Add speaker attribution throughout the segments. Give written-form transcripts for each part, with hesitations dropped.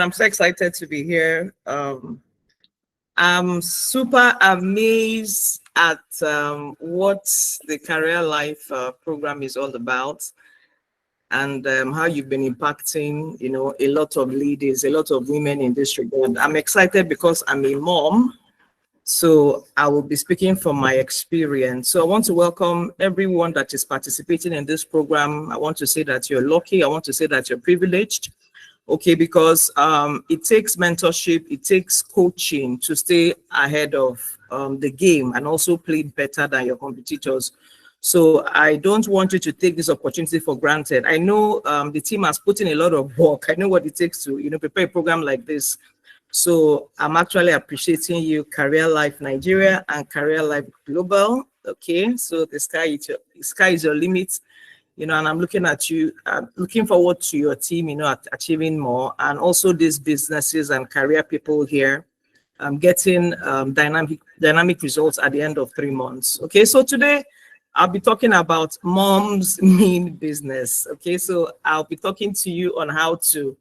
Speaker 1: I'm so excited to be here. I'm super amazed at what the Career Life program is all about, and how you've been impacting, a lot of ladies, a lot of women in this regard. I'm excited because I'm a mom, so I will be speaking from my experience. So I want to welcome everyone that is participating in this program. I want to say that you're lucky. I want to say that you're privileged. Okay, because it takes mentorship, it takes coaching to stay ahead of the game and also play better than your competitors. So I don't want you to take this opportunity for granted. I know the team has put in a lot of work. I know what it takes to prepare a program like this. So I'm actually appreciating you, Career Life Nigeria and Career Life Global. Okay, so the sky is your limit. And I'm looking at you, looking forward to your team, at achieving more, and also these businesses and career people here, getting dynamic results at the end of 3 months. Okay, so today I'll be talking about moms mean business. Okay, so I'll be talking to you on how to,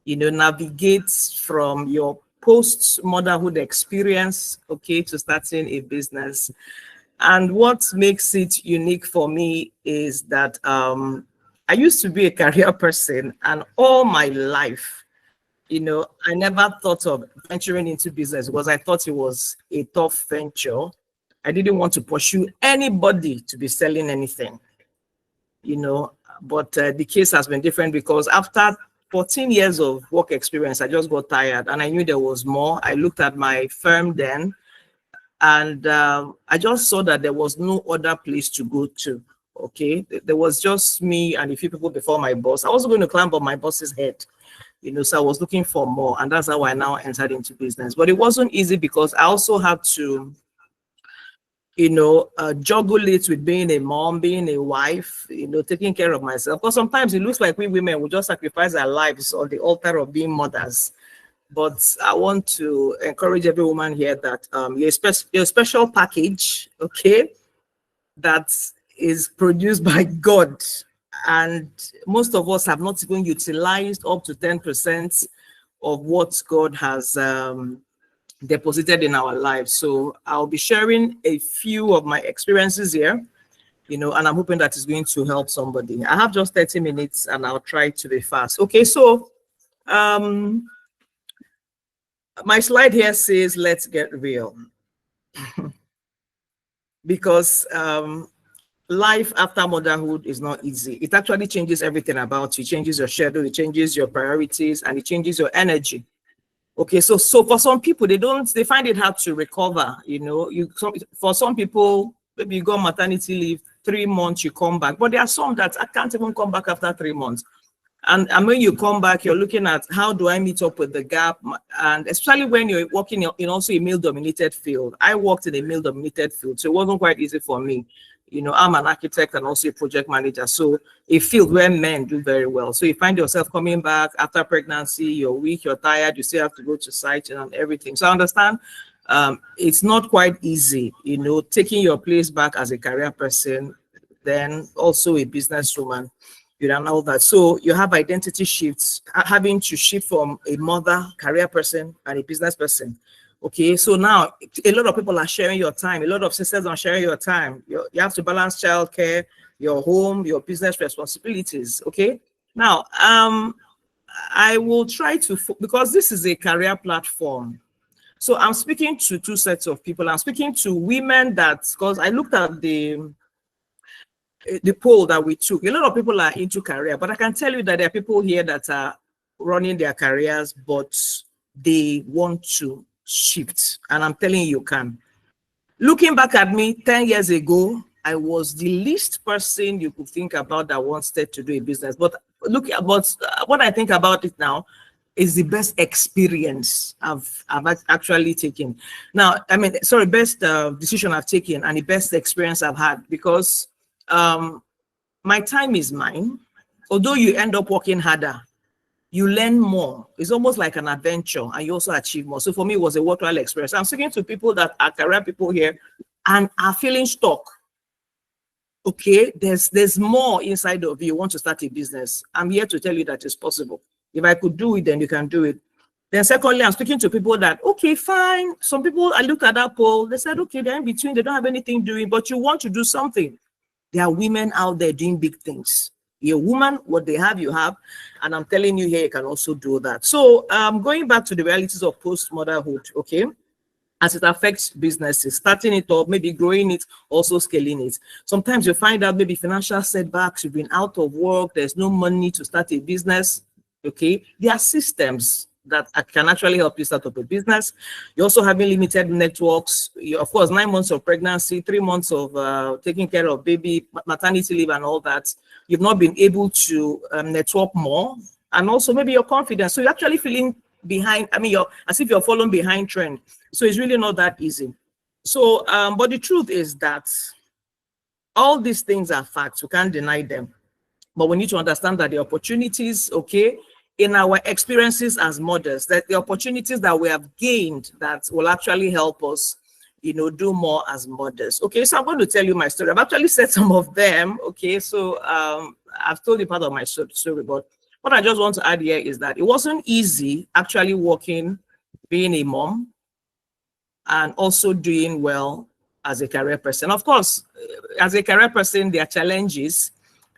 Speaker 1: navigate from your post-motherhood experience, okay, to starting a business. And what makes it unique for me is that I used to be a career person, and all my life, I never thought of venturing into business because I thought it was a tough venture. I didn't want to pursue anybody to be selling anything, but the case has been different because after 14 years of work experience, I just got tired and I knew there was more. I looked at my firm then, and I just saw that there was no other place to go to. Okay, there was just me and a few people before my boss. I wasn't going to climb up my boss's head, so I was looking for more, and that's how I now entered into business. But it wasn't easy because I also had to, juggle it with being a mom, being a wife, taking care of myself. Because sometimes it looks like we women will just sacrifice our lives on the altar of being mothers. But I want to encourage every woman here that you're a special package, okay, that is produced by God. And most of us have not even utilized up to 10% of what God has deposited in our lives. So I'll be sharing a few of my experiences here, and I'm hoping that is going to help somebody. I have just 30 minutes and I'll try to be fast. Okay, so my slide here says, let's get real. Because life after motherhood is not easy. It actually changes everything about you. It changes your schedule, it changes your priorities, and it changes your energy. Okay, so for some people, they find it hard to recover. For some people, maybe you go on maternity leave, 3 months, you come back. But there are some that I can't even come back after 3 months. And when you come back, you're looking at how do I meet up with the gap? And especially when you're working in also a male-dominated field. I worked in a male-dominated field, so it wasn't quite easy for me. I'm an architect and also a project manager, so a field where men do very well. So you find yourself coming back after pregnancy, you're weak, you're tired, you still have to go to site and everything. So I understand it's not quite easy, taking your place back as a career person, then also a businesswoman. And all that. So you have identity shifts, having to shift from a mother, career person, and a business person. Okay, so now a lot of people are sharing your time. A lot of sisters are sharing your time. You have to balance childcare, your home, your business responsibilities. Okay, now I will try to, because this is a career platform. So I'm speaking to two sets of people. I'm speaking to women because I looked at the poll that we took. A lot of people are into career, but I can tell you that there are people here that are running their careers, but they want to shift. And I'm telling you can. Looking back at me 10 years ago, I was the least person you could think about that wanted to do a business. But look about what I think about it now is the best experience I've actually taken. Now, best decision I've taken and the best experience I've had, because my time is mine. Although you end up working harder, you learn more. It's almost like an adventure, and you also achieve more. So for me, it was a worthwhile experience. I'm speaking to people that are career people here and are feeling stuck. Okay, there's more inside of you. You want to start a business. I'm here to tell you that it's possible. If I could do it, then you can do it. Then secondly, I'm speaking to people that, okay, fine. Some people, I looked at that poll, they said, okay, they're in between, they don't have anything doing, but you want to do something. There are women out there doing big things. You're a woman, what they have, you have. And I'm telling you here, you can also do that. So going back to the realities of post-motherhood, okay, as it affects businesses, starting it up, maybe growing it, also scaling it. Sometimes you find out maybe financial setbacks, you've been out of work, there's no money to start a business, okay? There are systems that can actually help you start up a business. You're also having limited networks. Of course, 9 months of pregnancy, 3 months of taking care of baby, maternity leave and all that. You've not been able to network more. And also maybe your confidence. So you're actually feeling behind. I mean, you're as if you're following behind trend. So it's really not that easy. So, but the truth is that all these things are facts. We can't deny them. But we need to understand that the opportunities, okay, in our experiences as mothers, that the opportunities that we have gained that will actually help us, you know, do more as mothers. Okay, so I'm going to tell you my story. I've actually said some of them. Okay, so I've told you part of my story, but what I just want to add here is that it wasn't easy actually working, being a mom, and also doing well as a career person. Of course, as a career person, there are challenges.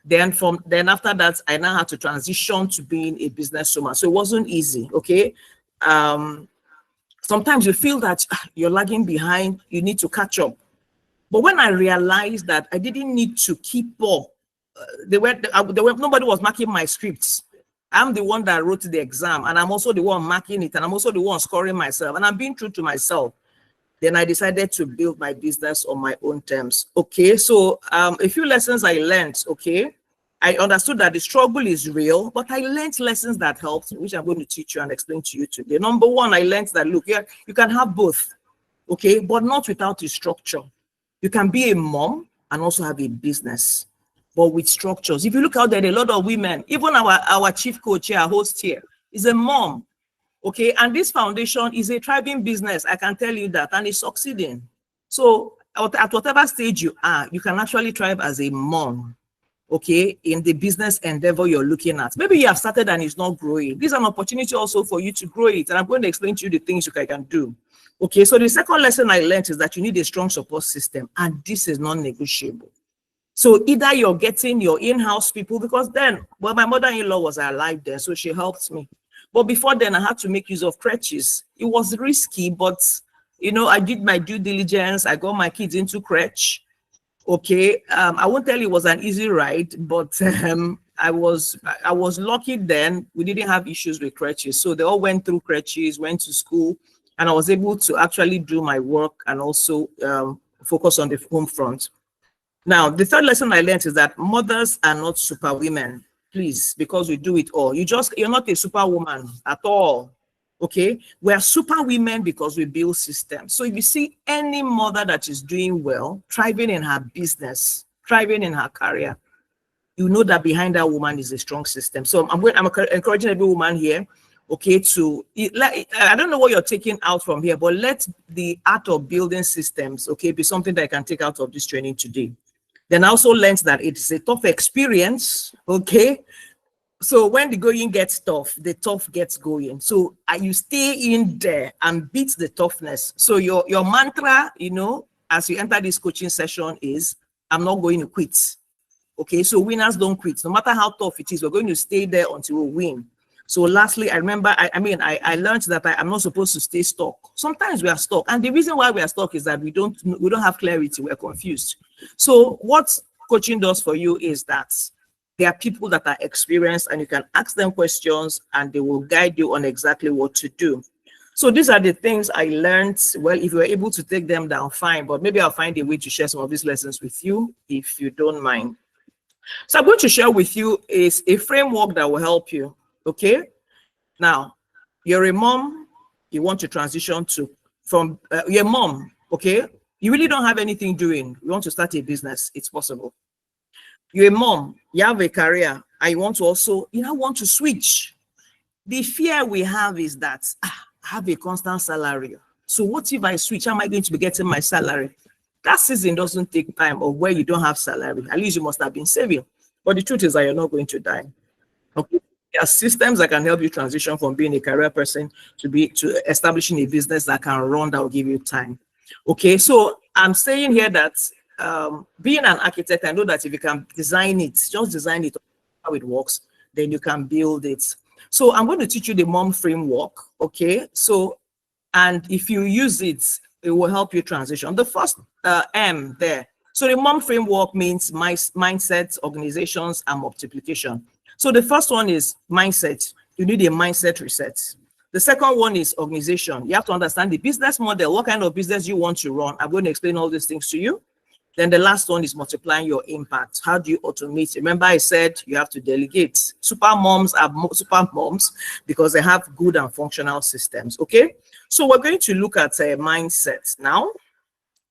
Speaker 1: Then after that, I now had to transition to being a businesswoman. So it wasn't easy, okay? Sometimes you feel that you're lagging behind, you need to catch up. But when I realized that I didn't need to keep up, nobody was marking my scripts. I'm the one that wrote the exam, and I'm also the one marking it, and I'm also the one scoring myself, and I'm being true to myself. Then I decided to build my business on my own terms. Okay, so a few lessons I learned, okay? I understood that the struggle is real, but I learned lessons that helped, which I'm going to teach you and explain to you today. Number one, I learned that, look, yeah, you can have both, okay, but not without a structure. You can be a mom and also have a business, but with structures. If you look out there, a lot of women, even our chief coach here, our host here, is a mom. Okay, and this foundation is a thriving business, I can tell you that, and it's succeeding. So at whatever stage you are, you can actually thrive as a mom, okay, in the business endeavor you're looking at. Maybe you have started and it's not growing. This is an opportunity also for you to grow it, and I'm going to explain to you the things you can do. Okay, so the second lesson I learned is that you need a strong support system, and this is non-negotiable. So either you're getting your in-house people, because then, well, my mother-in-law was alive then, so she helped me. But before then, I had to make use of crutches. It was risky, but, you know, I did my due diligence. I got my kids into crutch. Okay, I won't tell you it was an easy ride, but I was lucky then. We didn't have issues with crutches. So they all went through crutches, went to school, and I was able to actually do my work and also focus on the home front. Now, the third lesson I learned is that mothers are not superwomen. Please, because we do it all. You're not a superwoman at all. Okay, we're super women because we build systems. So if you see any mother that is doing well, thriving in her business, thriving in her career, you know that behind that woman is a strong system. So I'm encouraging every woman here, okay, I don't know what you're taking out from here, but let the art of building systems, okay, be something that I can take out of this training today. Then I also learned that it is a tough experience, okay? So when the going gets tough, the tough gets going. So you stay in there and beat the toughness. So your mantra, you know, as you enter this coaching session is, I'm not going to quit. Okay, so winners don't quit. No matter how tough it is, we're going to stay there until we win. So lastly, I remember, I learned that I'm not supposed to stay stuck. Sometimes we are stuck. And the reason why we are stuck is that we don't have clarity, we're confused. So what coaching does for you is that there are people that are experienced and you can ask them questions and they will guide you on exactly what to do. So these are the things I learned. Well, if you were able to take them down, fine, but maybe I'll find a way to share some of these lessons with you if you don't mind. So I'm going to share with you is a framework that will help you. Okay, now you're a mom, you want to transition from your mom, okay, you really don't have anything doing, you want to start a business, it's possible. You're a mom, you have a career, and you want to also, want to switch. The fear we have is that I have a constant salary. So what if I switch? How am I going to be getting my salary? That season doesn't take time, or where you don't have salary. At least you must have been saving. But the truth is that you're not going to die. Okay. There are systems that can help you transition from being a career person to establishing a business that can run, that will give you time. Okay, so I'm saying here that being an architect, I know that if you can design it, just design it how it works, then you can build it. So I'm going to teach you the mom framework. Okay, so and if you use it, it will help you transition. The first M there. So the mom framework means mindset, organizations, and multiplication. So the first one is mindset. You need a mindset reset. The second one is organization. You have to understand the business model, what kind of business you want to run. I'm going to explain all these things to you. Then the last one is multiplying your impact. How do you automate? Remember I said you have to delegate. Super moms are super moms because they have good and functional systems. Okay, so we're going to look at mindset now.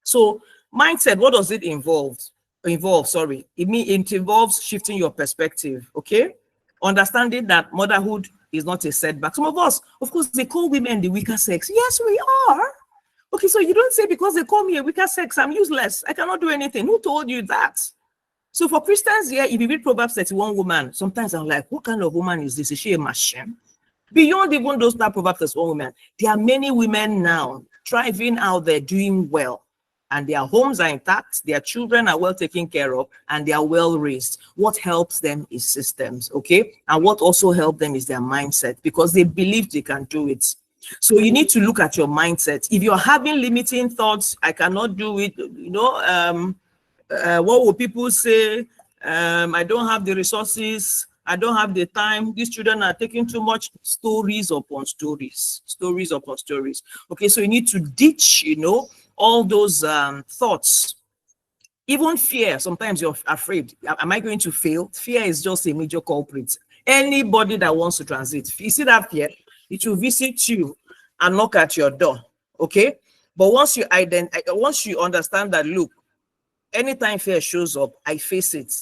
Speaker 1: So mindset, what does it involve? It involves shifting your perspective. Okay, understanding that motherhood is not a setback. Some of us, of course, they call women the weaker sex. Yes, we are. Okay, so you don't say because they call me a weaker sex, I'm useless, I cannot do anything. Who told you that? So for Christians here, if you read Proverbs 31 woman, sometimes I'm like, what kind of woman is this? Is she a machine? Beyond even those that Proverbs 31 women, there are many women now thriving out there, doing well. And their homes are intact, their children are well taken care of, and they are well raised. What helps them is systems, okay? And what also helps them is their mindset, because they believe they can do it. So you need to look at your mindset. If you're having limiting thoughts, I cannot do it, what will people say? I don't have the resources, I don't have the time, these children are taking too much, stories upon stories. Okay, so you need to ditch, all those thoughts. Even fear, sometimes you're afraid. Am I going to fail? Fear is just a major culprit. Anybody that wants to transit, you see that fear, it will visit you and knock at your door, okay? But once you understand that, look, anytime fear shows up, I face it.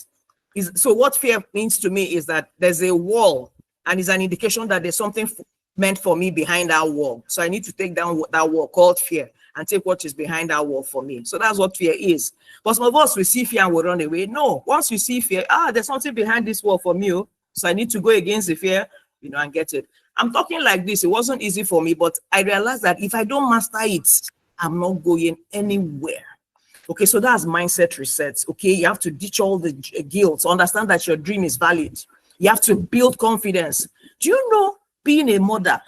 Speaker 1: So what fear means to me is that there's a wall, and it's an indication that there's something meant for me behind that wall. So I need to take down that wall called fear and take what is behind that wall for me. So that's what fear is. But some of us, we see fear and we run away. No, once you see fear, there's something behind this wall for me, so I need to go against the fear, and get it. I'm talking like this. It wasn't easy for me, but I realized that if I don't master it, I'm not going anywhere. Okay, so that's mindset resets. Okay, you have to ditch all the guilt, understand that your dream is valid. You have to build confidence. Do you know, being a mother,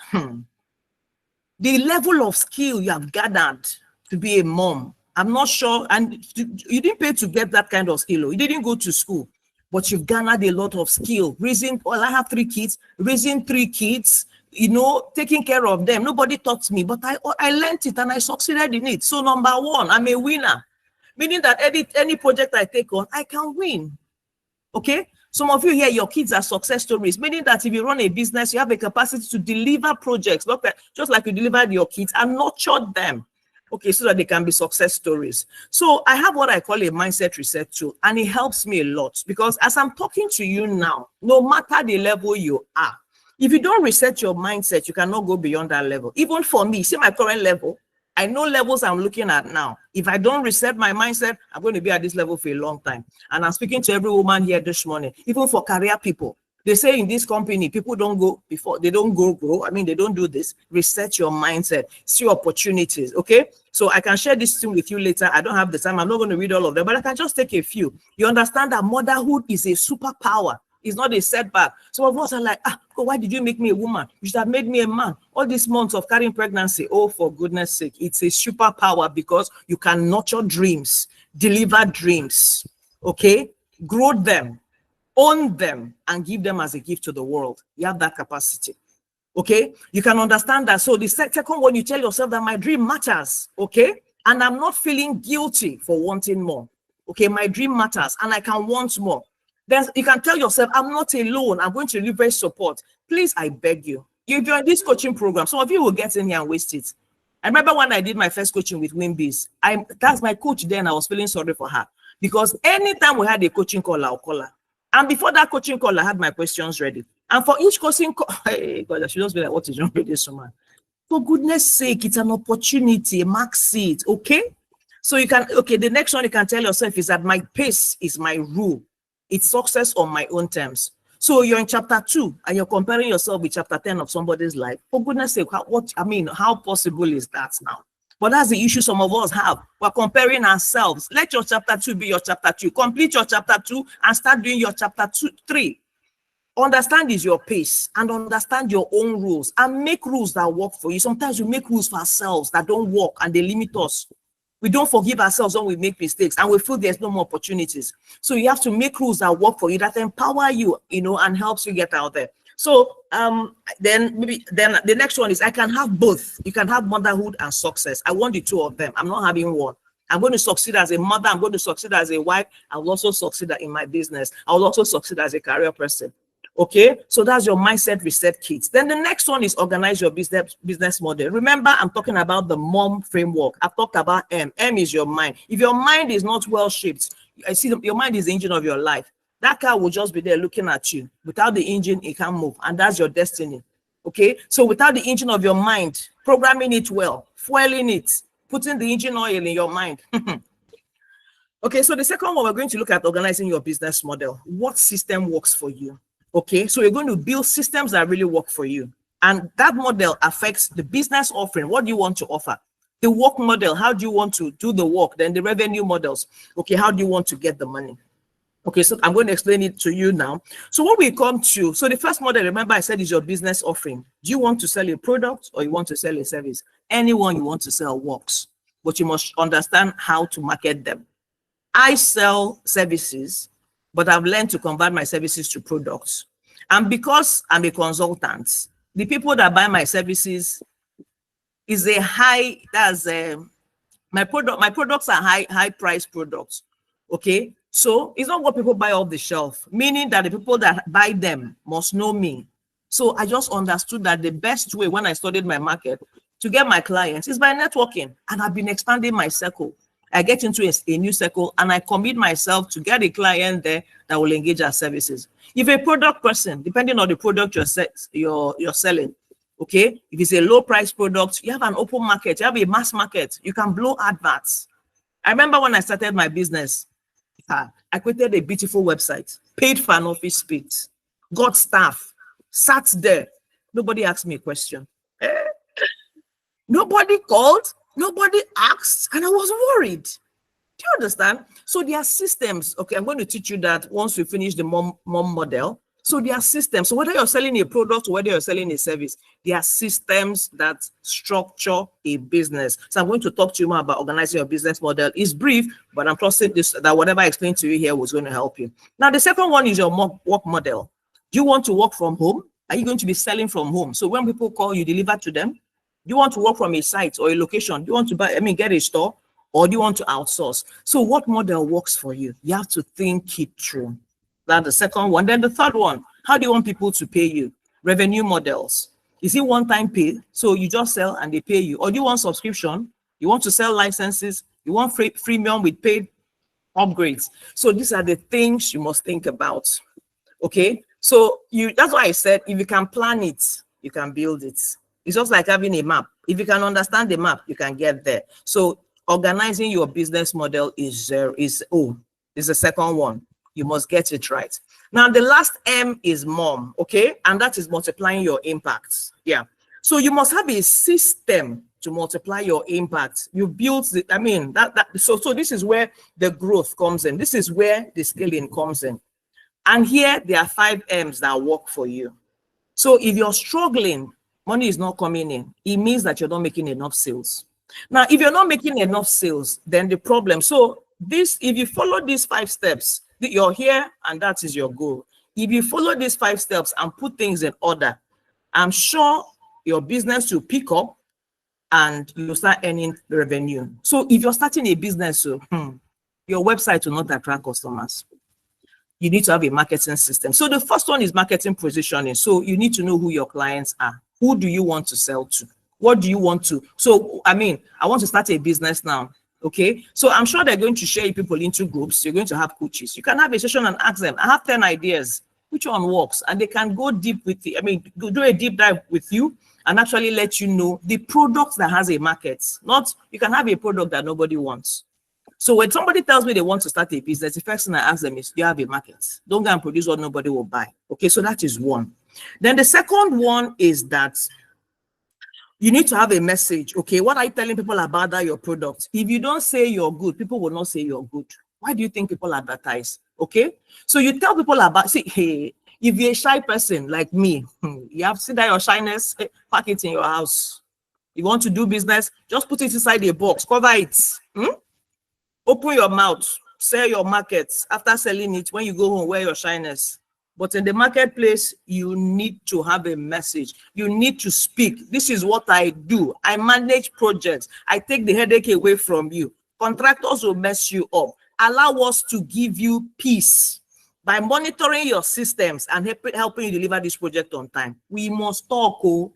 Speaker 1: the level of skill you have gathered to be a mom, I'm not sure, and you didn't pay to get that kind of skill. You didn't go to school, but you've garnered a lot of skill. I have 3 kids, raising 3 kids, taking care of them. Nobody taught me, but I learned it and I succeeded in it. So number 1, I'm a winner, meaning that any project I take on, I can win. Okay, some of you here, your kids are success stories, meaning that if you run a business, you have a capacity to deliver projects, just like you delivered your kids and nurtured them. Okay, so that they can be success stories. So I have what I call a mindset reset tool, and it helps me a lot, because as I'm talking to you now, no matter the level you are, if you don't reset your mindset, you cannot go beyond that level. Even for me, see my current level, I know levels I'm looking at now. If I don't reset my mindset, I'm going to be at this level for a long time. And I'm speaking to every woman here this morning, even for career people. They say in this company, people don't go before, they don't grow. I mean, they don't do this. Reset your mindset, see opportunities, okay? So I can share this thing with you later. I don't have the time. I'm not going to read all of them, but I can just take a few. You understand that motherhood is a superpower. It's not a setback. Some of us are like, why did you make me a woman? You should have made me a man. All these months of carrying pregnancy, oh, for goodness sake, it's a superpower, because you can nurture dreams, deliver dreams, okay? Grow them, own them, and give them as a gift to the world. You have that capacity, okay? You can understand that. So the second one, you tell yourself that my dream matters, okay? And I'm not feeling guilty for wanting more, okay? My dream matters, and I can want more. Then you can tell yourself, I'm not alone. I'm going to leverage support. Please, I beg you. If you're in this coaching program, some of you will get in here and waste it. I remember when I did my first coaching with Wimbies, that's my coach then. I was feeling sorry for her, because anytime we had a coaching call, I'll call her. And before that coaching call, I had my questions ready. And for each coaching call, hey, God, I should just be like, what is wrong with this woman? For goodness sake, it's an opportunity, max it, okay? So you can, the next one you can tell yourself is that my pace is my rule. It's success on my own terms. So you're in chapter 2 and you're comparing yourself with chapter 10 of somebody's life. For goodness sake, how possible is that now? But that's the issue some of us have. We're comparing ourselves. Let your chapter 2 be your chapter 2. Complete your chapter 2 and start doing your chapter 3. Understand is your pace and understand your own rules and make rules that work for you. Sometimes we make rules for ourselves that don't work and they limit us. We don't forgive ourselves when we make mistakes and we feel there's no more opportunities. So you have to make rules that work for you, that empower you, and helps you get out there. So then the next one is I can have both. You can have motherhood and success. I want the two of them. I'm not having one. I'm going to succeed as a mother. I'm going to succeed as a wife. I will also succeed in my business. I will also succeed as a career person. Okay, so that's your mindset reset kit. Then the next one is organize your business model. Remember, I'm talking about the MOM framework. I've talked about M. M is your mind. If your mind is not well shaped, I see your mind is the engine of your life. That car will just be there looking at you. Without the engine, it can't move, and that's your destiny. Okay, so without the engine of your mind, programming it well, fueling it, putting the engine oil in your mind. Okay, so the second one, we're going to look at organizing your business model. What system works for you? Okay, so you're going to build systems that really work for you. And that model affects the business offering. What do you want to offer? The work model, how do you want to do the work? Then the revenue models. Okay, how do you want to get the money? Okay, so I'm going to explain it to you now. So what we come to, so the first model, remember I said, is your business offering. Do you want to sell a product or you want to sell a service? Anyone you want to sell works, but you must understand how to market them. I sell services, but I've learned to convert my services to products. And because I'm a consultant, the people that buy my services is a high, my products are high price products. Okay, so it's not what people buy off the shelf, meaning that the people that buy them must know me. So I just understood that the best way when I studied my market to get my clients is by networking, and I've been expanding my circle. I get into a new circle and I commit myself to get a client there that will engage our services. If a product person, depending on the product you're selling, okay, if it's a low price product, you have an open market, you have a mass market, you can blow adverts. I remember when I started my business, I created a beautiful website, paid for an office space, got staff, sat there. Nobody asked me a question. Nobody called. Nobody asked, and I was worried. Do you understand? So there are systems. Okay, I'm going to teach you that once we finish the mom model. So there are systems. So whether you're selling a product or whether you're selling a service, there are systems that structure a business. So I'm going to talk to you more about organizing your business model. It's brief, but I'm trusting that whatever I explained to you here was going to help you. Now, the second one is your work model. Do you want to work from home? Are you going to be selling from home? So when people call, you deliver to them? Do you want to work from a site or a location? Do you want to get a store, or do you want to outsource? So what model works for you? You have to think it through. That's the second one. Then the third one, how do you want people to pay you? Revenue models. Is it one-time pay? So you just sell and they pay you. Or do you want subscription? You want to sell licenses? You want freemium with paid upgrades? So these are the things you must think about. Okay? So that's why I said, if you can plan it, you can build it. It's just like having a map. If you can understand the map, you can get there. So organizing your business model is the second one. You must get it right. Now, the last M is MOM, okay? And that is multiplying your impacts. Yeah. So you must have a system to multiply your impact. You build so this is where the growth comes in. This is where the scaling comes in. And here there are 5 M's that work for you. So if you're struggling, money is not coming in, it means that you're not making enough sales. Now, if you're not making enough sales, then the problem. So if you follow these 5 steps, you're here and that is your goal. If you follow these 5 steps and put things in order, I'm sure your business will pick up and you'll start earning revenue. So if you're starting a business, your website will not attract customers. You need to have a marketing system. So the first one is marketing positioning. So you need to know who your clients are. Who do you want to sell to? What do you want to? So, I want to start a business now. Okay. So I'm sure they're going to share people into groups. You're going to have coaches. You can have a session and ask them, I have 10 ideas. Which one works? And they can go deep with you. Do a deep dive with you and actually let you know the product that has a market. Not, you can have a product that nobody wants. So when somebody tells me they want to start a business, the first thing I ask them is, do you have a market? Don't go and produce what nobody will buy. Okay, so that is one. Then the second one is that you need to have a message. Okay, what are you telling people about that your product? If you don't say you're good, people will not say you're good. Why do you think people advertise? Okay, so you tell people about, see, hey, if you're a shy person like me, you have to see that your shyness, pack it in your house. You want to do business, just put it inside a box, cover it. Open your mouth, sell your markets. After selling it, when you go home, wear your shyness. But in the marketplace, you need to have a message. You need to speak. This is what I do. I manage projects. I take the headache away from you. Contractors will mess you up. Allow us to give you peace by monitoring your systems and helping you deliver this project on time. We must talk. Oh.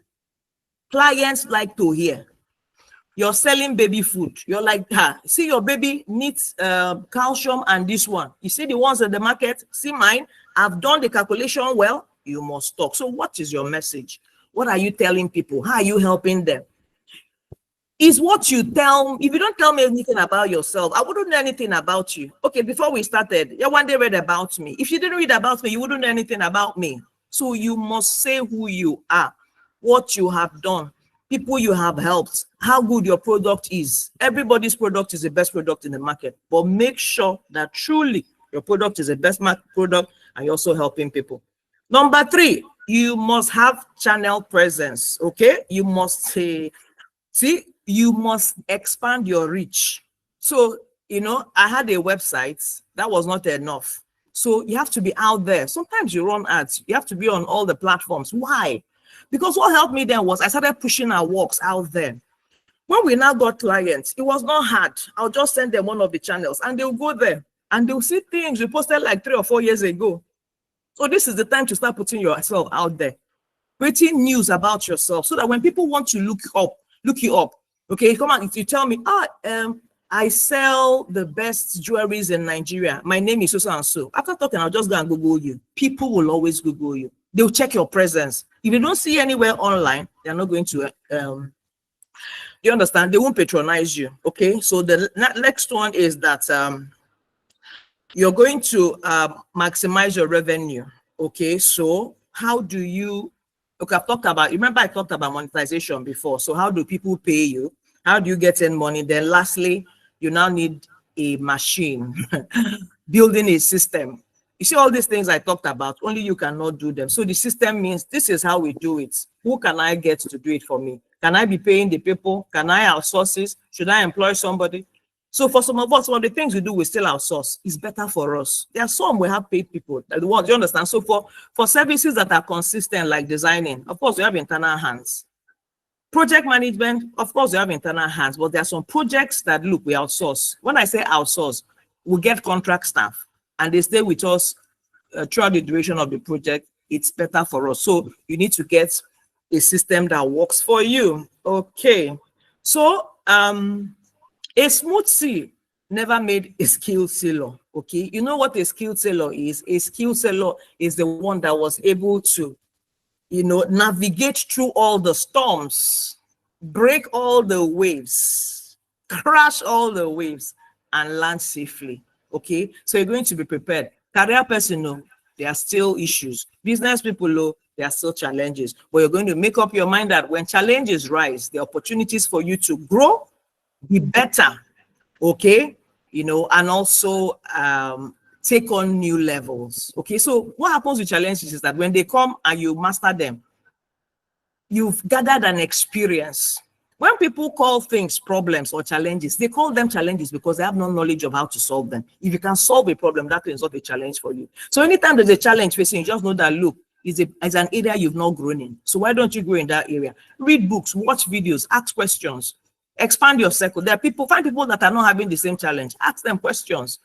Speaker 1: Clients like to hear. You're selling baby food. You're like, see, your baby needs calcium and this one. You see the ones at the market, see mine. I've done the calculation well. You must talk. So what is your message? What are you telling people? How are you helping them? Is what you tell. If you don't tell me anything about yourself, I wouldn't know anything about you. Okay, before we started, you one day read about me. If you didn't read about me, you wouldn't know anything about me. So you must say who you are, what you have done, people you have helped, how good your product is. Everybody's product is the best product in the market, but make sure that truly your product is the best product and you're also helping people. Number 3, you must have channel presence. Okay, you must say, see, you must expand your reach. So, you know, I had a website that was not enough. So you have to be out there. Sometimes you run ads. You have to be on all the platforms. Why? Because what helped me then was I started pushing our works out there. When we now got clients, it was not hard. I'll just send them one of the channels and they'll go there and they'll see things we posted like 3 or 4 years ago. So this is the time to start putting yourself out there, creating news about yourself so that when people want to look you up, okay, come on, if you tell me, I sell the best jewelries in Nigeria. My name is so and so. After talking, I'll just go and Google you. People will always Google you. They'll check your presence. If you don't see anywhere online, they're not going to, you understand? They won't patronize you. Okay. So the next one is that you're going to maximize your revenue. Okay. So how do you, okay, I've talked about, remember I talked about monetization before. So how do people pay you? How do you get in money? Then lastly, you now need a machine, building a system. You see all these things I talked about, only you cannot do them. So the system means this is how we do it. Who can I get to do it for me? Can I be paying the people? Can I outsource it? Should I employ somebody? So for some of us, one of the things we do, we still outsource. It's better for us. There are some we have paid people. The ones, you understand? So for services that are consistent, like designing, of course, we have internal hands. Project management, of course, we have internal hands, but there are some projects that, look, we outsource. When I say outsource, we get contract staff and they stay with us throughout the duration of the project. It's better for us. So you need to get a system that works for you. Okay. So a smooth seal never made a skilled seller. Okay. You know what a skilled seller is? A skilled seller is the one that was able to, you know, navigate through all the storms, break all the waves, crash all the waves, and land safely. Okay, so you're going to be prepared. Career person, no, there are still issues. Business people, no, there are still challenges. But you're going to make up your mind that when challenges rise, the opportunities for you to grow, be better. Okay, you know, and also take on new levels. Okay, so what happens with challenges is that when they come and you master them, you've gathered an experience. When people call things problems or challenges, they call them challenges because they have no knowledge of how to solve them. If you can solve a problem, that is not a challenge for you. So anytime there's a challenge facing you, just know that, look, it's an area you've not grown in. So why don't you grow in that area? Read books, watch videos, ask questions, expand your circle. There are people, find people that are not having the same challenge. Ask them questions.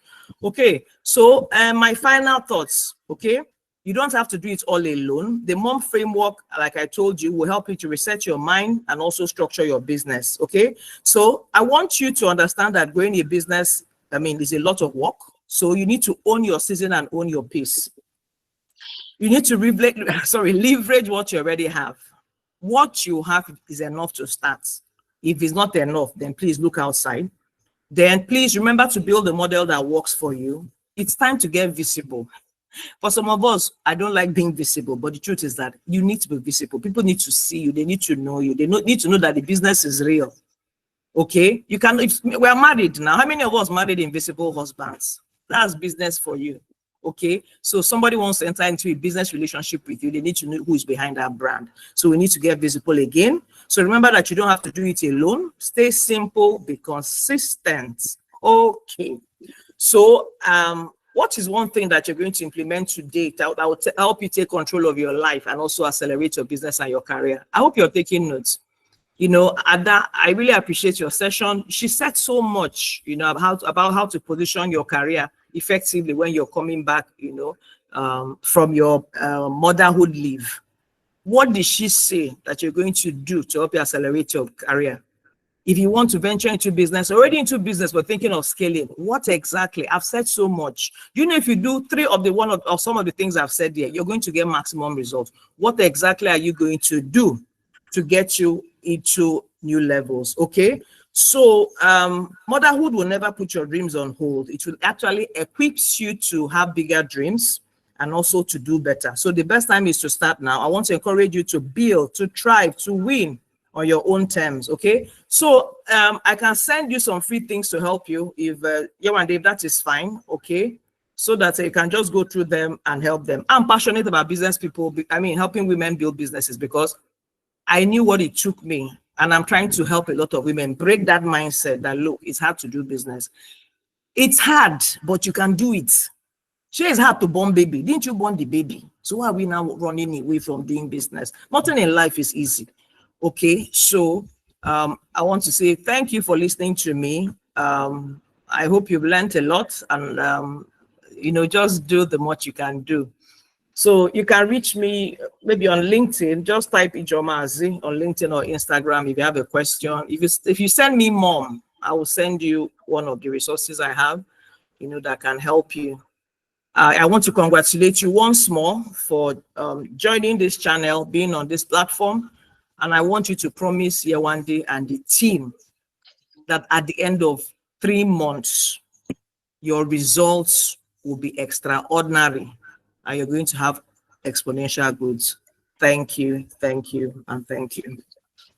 Speaker 1: Okay, so my final thoughts, okay? You don't have to do it all alone. The MOM framework, like I told you, will help you to reset your mind and also structure your business, okay? So I want you to understand that growing a business, I mean, is a lot of work. So you need to own your season and own your pace. You need to leverage what you already have. What you have is enough to start. If it's not enough, then please look outside. Then please remember to build a model that works for you. It's time to get visible. For some of us, I don't like being visible, but the truth is that you need to be visible. People need to see you. They need to know you. They need to know that the business is real. Okay? You can, if we are married now. How many of us married invisible husbands? That's business for you. Okay? So somebody wants to enter into a business relationship with you. They need to know who is behind that brand. So we need to get visible again. So remember that you don't have to do it alone. Stay simple, be consistent. Okay. So what is one thing that you're going to implement today that will help you take control of your life and also accelerate your business and your career? I hope you're taking notes. You know, Ada, I really appreciate your session. She said so much, you know, about how to position your career effectively when you're coming back, you know, from your motherhood leave. What did she say that you're going to do to help you accelerate your career? If you want to venture into business, already into business, but thinking of scaling, what exactly? I've said so much. You know, if you do three of the or some of the things I've said here, you're going to get maximum results. What exactly are you going to do to get you into new levels? Okay. So motherhood will never put your dreams on hold. It will actually equips you to have bigger dreams and also to do better. So the best time is to start now. I want to encourage you to build, to thrive, to win on your own terms. Okay. So I can send you some free things to help you if Dave, that is fine. Okay. So that you can just go through them and help them. I'm passionate about business people. I mean, helping women build businesses because I knew what it took me. And I'm trying to help a lot of women break that mindset that, look, it's hard to do business. It's hard, but you can do it. Sure, it's hard to born baby. Didn't you born the baby? So why are we now running away from doing business? Nothing in life is easy. Okay, so I want to say thank you for listening to me. I hope you've learned a lot, and you know, just do the much you can do. So you can reach me maybe on LinkedIn. Just type Ijeoma Azi on LinkedIn or Instagram if you have a question. If you send me mom, I will send you one of the resources I have, you know, that can help you. I want to congratulate you once more for joining this channel, being on this platform. And I want you to promise Yewande and the team that at the end of 3 months, your results will be extraordinary and you're going to have exponential growth. Thank you, and thank you.